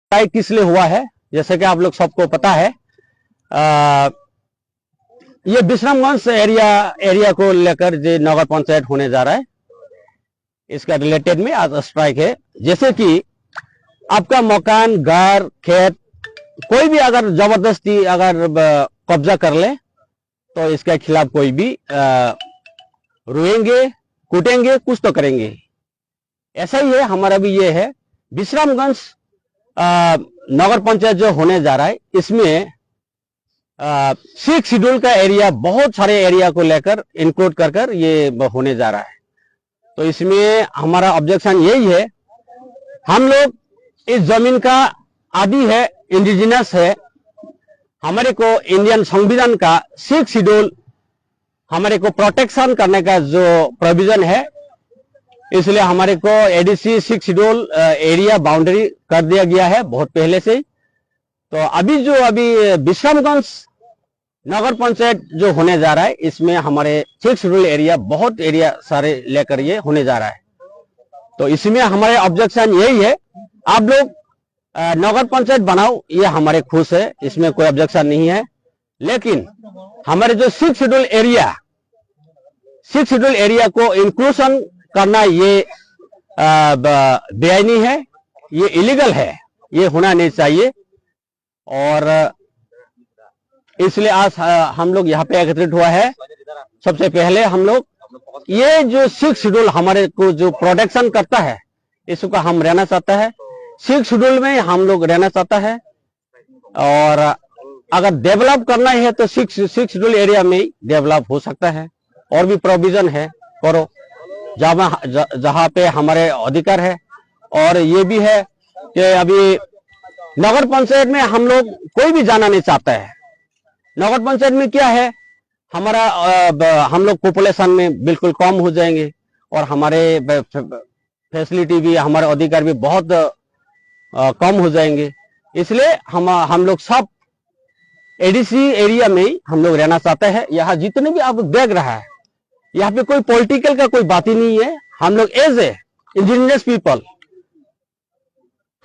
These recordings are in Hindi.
स्ट्राइक किस लिए हुआ है, जैसे कि आप लोग सबको पता है। ये विश्रामगंज एरिया को लेकर जो नगर पंचायत होने जा रहा है, इसका रिलेटेड में आज स्ट्राइक है। जैसे कि आपका मकान, घर, खेत कोई भी अगर जबरदस्ती अगर कब्जा कर ले तो इसके खिलाफ कोई भी रोएंगे, कूटेंगे, कुछ तो करेंगे। ऐसा ही है, हमारा भी ये है। विश्रामगंज नगर पंचायत जो होने जा रहा है, इसमें 6 शेड्यूल का एरिया, बहुत सारे एरिया को लेकर इंक्लूड कर ये होने जा रहा है। तो इसमें हमारा ऑब्जेक्शन यही है, हम लोग इस जमीन का आदि है, इंडिजिनस है। हमारे को इंडियन संविधान का 6 शेड्यूल हमारे को प्रोटेक्शन करने का जो प्रोविजन है, इसलिए हमारे को एडीसी 6 शेड्यूल एरिया बाउंड्री कर दिया गया है बहुत पहले से ही। तो अभी विश्रामगंज नगर पंचायत जो होने जा रहा है, इसमें हमारे 6 शेड्यूल एरिया, बहुत एरिया सारे लेकर ये होने जा रहा है। तो इसमें हमारे ऑब्जेक्शन यही है, आप लोग नगर पंचायत बनाओ, ये हमारे खुश है, इसमें कोई ऑब्जेक्शन नहीं है। लेकिन हमारे जो 6 शेड्यूल एरिया को इंक्लूजन करना ये बेआईनी है, ये इलीगल है, ये होना नहीं चाहिए। और इसलिए आज हम लोग यहाँ पे एकत्रित हुआ है। सबसे पहले हम लोग ये जो 6 शेड्यूल हमारे को जो प्रोटेक्शन करता है, इसको हम रहना चाहता है। 6 शेड्यूल में हम लोग रहना चाहता है, और अगर डेवलप करना है तो 6 शेड्यूल एरिया में ही डेवलप हो सकता है। और भी प्रोविजन है, करो जहां पे हमारे अधिकार है। और ये भी है कि अभी नगर पंचायत में हम लोग कोई भी जाना नहीं चाहता है। नगर पंचायत में क्या है, हमारा हम लोग पॉपुलेशन में बिल्कुल कम हो जाएंगे, और हमारे फैसिलिटी भी, हमारे अधिकार भी बहुत कम हो जाएंगे। इसलिए हम लोग सब एडीसी एरिया में ही हम लोग रहना चाहते हैं। यहाँ जितने भी आप देख रहा है, यहाँ पे कोई पॉलिटिकल का कोई बात ही नहीं है। हम लोग एज ए इंडिजिनस पीपल,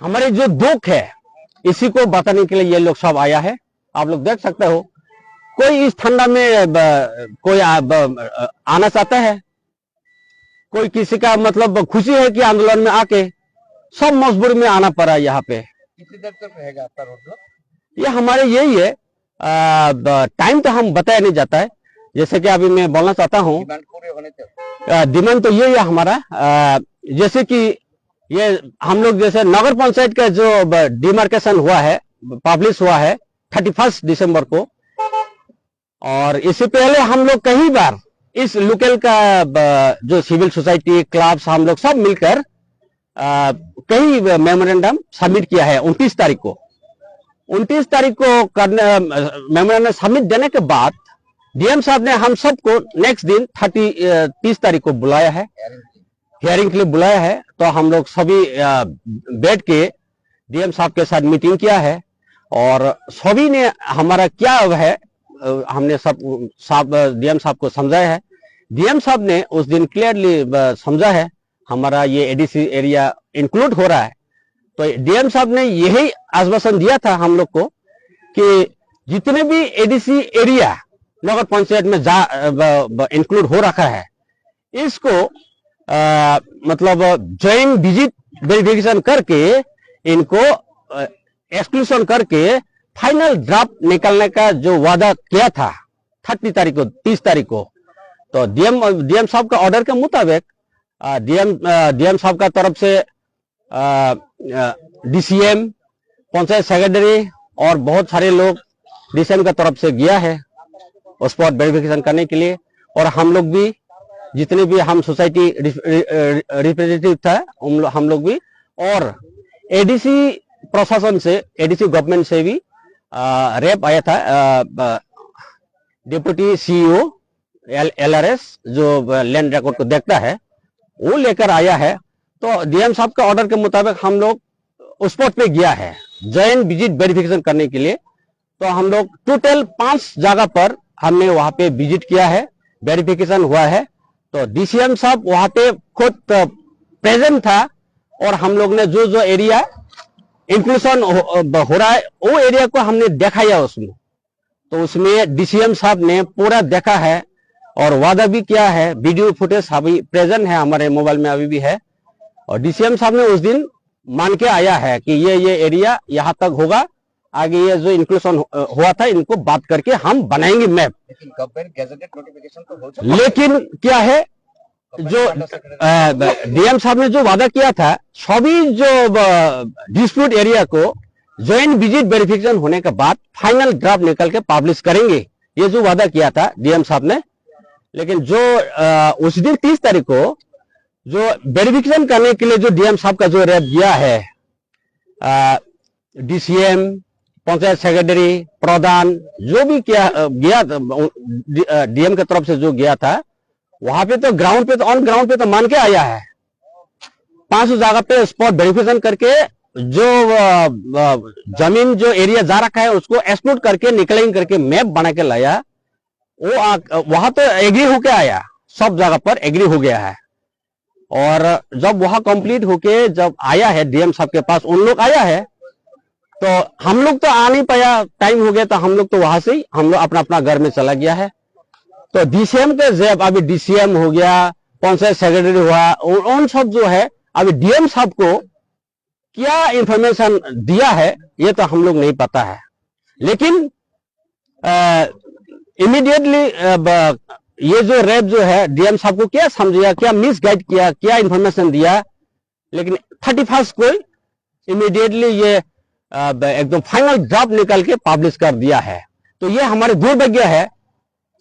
हमारे जो दुख है, इसी को बताने के लिए ये लोग सब आया है। आप लोग देख सकते हो, कोई इस ठंडा में कोई आना चाहता है, कोई किसी का मतलब खुशी है कि आंदोलन में आके, सब मजबूरी में आना पड़ा यहाँ पे। कितनी देर तक रहेगा आपका रोड? ये हमारे यही है, टाइम तो हम बताया नहीं जाता है। जैसे कि अभी मैं बोलना चाहता हूँ, डिमांड तो यही है हमारा। जैसे कि ये हम लोग जैसे नगर पंचायत का जो डिमार्केशन हुआ है, पब्लिश हुआ है 31 दिसंबर को, और इससे पहले हम लोग कई बार इस लोकल का जो सिविल सोसाइटी क्लब्स, हम लोग सब मिलकर कई मेमोरेंडम सबमिट किया है। 29 तारीख को करने मेमोरेंडम सबमिट देने के बाद डीएम साहब ने हम सबको नेक्स्ट दिन 30 तारीख को बुलाया है, हियरिंग के लिए बुलाया है। तो हम लोग सभी बैठ के डीएम साहब के साथ मीटिंग किया है, और सभी ने हमारा क्या है, हमने सब डीएम साहब को समझाया है। डीएम साहब ने उस दिन क्लियरली समझा है, हमारा ये एडीसी एरिया इंक्लूड हो रहा है। तो डीएम साहब ने यही आश्वासन दिया था हम लोग को कि जितने भी एडीसी एरिया नगर पंचायत में इंक्लूड हो रखा है, इसको मतलब जॉइंट विजिट वेरिफिकेशन करके, इनको एक्सक्लूजन करके फाइनल ड्राफ्ट निकालने का जो वादा किया था 30 तारीख को, तो डीएम साहब का ऑर्डर के मुताबिक डीएम साहब का तरफ से डीसीएम, पंचायत सेक्रेटरी और बहुत सारे लोग डीसीएम का तरफ से गया है स्पॉट वेरिफिकेशन करने के लिए। और हम लोग भी, जितने भी हम सोसाइटी रिप्रेजेंटेटिव था, हम लोग भी, और एडीसी प्रशासन से, एडीसी गवर्नमेंट से भी रेप आया था, डिप्टी सीईओ एलआरएस जो लैंड रिकॉर्ड को देखता है, वो लेकर आया है। तो डीएम साहब का ऑर्डर के मुताबिक हम लोग उस स्पॉट पे गया है जॉइंट विजिट वेरिफिकेशन करने के लिए। तो हम लोग टोटल 5 जगह पर हमने वहां पे विजिट किया है, वेरिफिकेशन हुआ है। तो डीसीएम साहब वहां पे खुद प्रेजेंट था, और हम लोग ने जो एरिया इंक्लूशन हो रहा है, वो एरिया को हमने दिखाया उसमें। तो उसमें डीसीएम साहब ने पूरा देखा है और वादा भी किया है। वीडियो फुटेज अभी प्रेजेंट है हमारे मोबाइल में, अभी भी है। और डीसीएम साहब ने उस दिन मान के आया है कि ये एरिया यहाँ तक होगा, आगे ये जो इंक्लूशन हुआ था इनको बात करके हम बनाएंगे मैप। लेकिन क्या है, जो डीएम साहब ने जो वादा किया था, सभी जो डिस्प्यूट एरिया को ज्वाइंट विजिट वेरिफिकेशन होने के बाद फाइनल ड्राफ्ट निकल के पब्लिश करेंगे, ये जो वादा किया था डीएम साहब ने। लेकिन जो उस दिन 30 तारीख को जो वेरिफिकेशन करने के लिए जो डीएम साहब का जो रैप गया है, डीसीएम, पंचायत सेक्रेटरी, प्रधान, जो भी गया डीएम की तरफ से जो गया था, वहां पे तो ग्राउंड पे तो ऑन ग्राउंड पे तो मान के आया है। 500 जगह पे स्पॉट वेरिफिकेशन करके जो जमीन जो एरिया जा रखा है उसको एक्सप्लोर करके निकलिंग करके मैप बना के लाया। वो वहां तो एग्री होके आया, सब जगह पर एग्री हो गया है। और जब वहां कंप्लीट होके जब आया है डीएम साहब के पास, उन लोग आया है, तो हम लोग तो आ नहीं पाया, टाइम हो गया, तो हम लोग तो वहां से ही हम लोग अपना अपना घर में चला गया है। तो डीसीएम के जब अभी डीसीएम हो गया, पंचायत सेक्रेटरी हुआ, उन सब जो है अभी डीएम साहब को क्या इंफॉर्मेशन दिया है ये तो हम लोग नहीं पता है। लेकिन इमीडिएटली ये जो रैप जो है डीएम साहब को क्या समझिया, क्या मिसगाइड किया, क्या इंफॉर्मेशन दिया, लेकिन 31 को इमीडिएटली ये एकदम फाइनल ड्राफ्ट निकल के पब्लिश कर दिया है। तो ये हमारे दुर्भाग्य है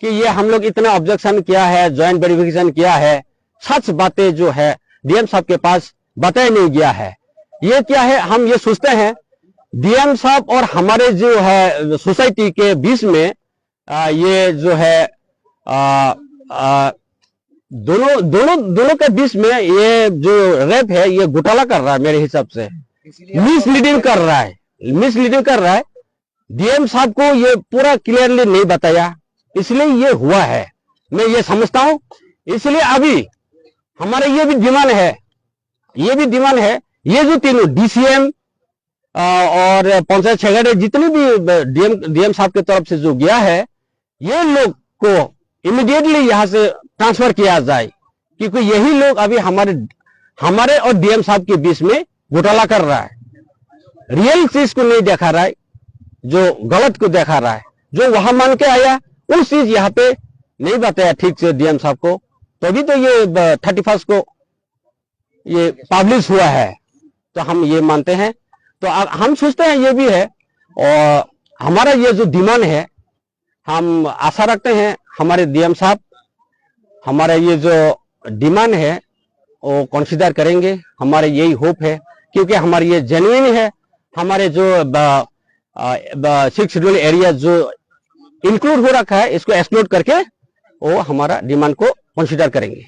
कि ये हम लोग इतना ऑब्जेक्शन किया है, ज्वाइंट वेरिफिकेशन किया है, सच बातें जो है डीएम साहब के पास बताया नहीं गया है। ये क्या है, हम ये सोचते हैं डीएम साहब और हमारे जो है सोसाइटी के बीच में ये जो है दोनों के बीच में ये जो रैप है ये घोटाला कर रहा है, मेरे हिसाब से मिसलीडिंग कर रहा है। डीएम साहब को ये पूरा क्लियरली नहीं बताया, इसलिए ये हुआ है, मैं ये समझता हूं। इसलिए अभी हमारा ये भी डिमांड है, ये जो तीनों डीसीएम और पंचायत सेक्रेटरी जितने भी डीएम साहब की तरफ से जो गया है, ये लोग को इमीडिएटली यहां से ट्रांसफर किया जाए, क्योंकि यही लोग अभी हमारे और डीएम साहब के बीच में घोटाला कर रहा है। रियल चीज को नहीं देखा रहा है, जो गलत को देखा रहा है। जो वहां मान के आया उस चीज यहाँ पे नहीं बताया ठीक से डीएम साहब को, तभी तो ये 31 को ये पब्लिश हुआ है। तो हम ये मानते हैं, तो हम सोचते हैं ये भी है, और हमारा ये जो डिमांड है, हम आशा रखते हैं हमारे डीएम साहब हमारा ये जो डिमांड है वो कंसीडर करेंगे। हमारे यही होप है, क्योंकि हमारी ये जेन्युइन है। हमारे जो 6 शेड्यूल एरिया जो इंक्लूड हो रखा है, इसको एक्सप्लोर करके वो हमारा डिमांड को कंसीडर करेंगे।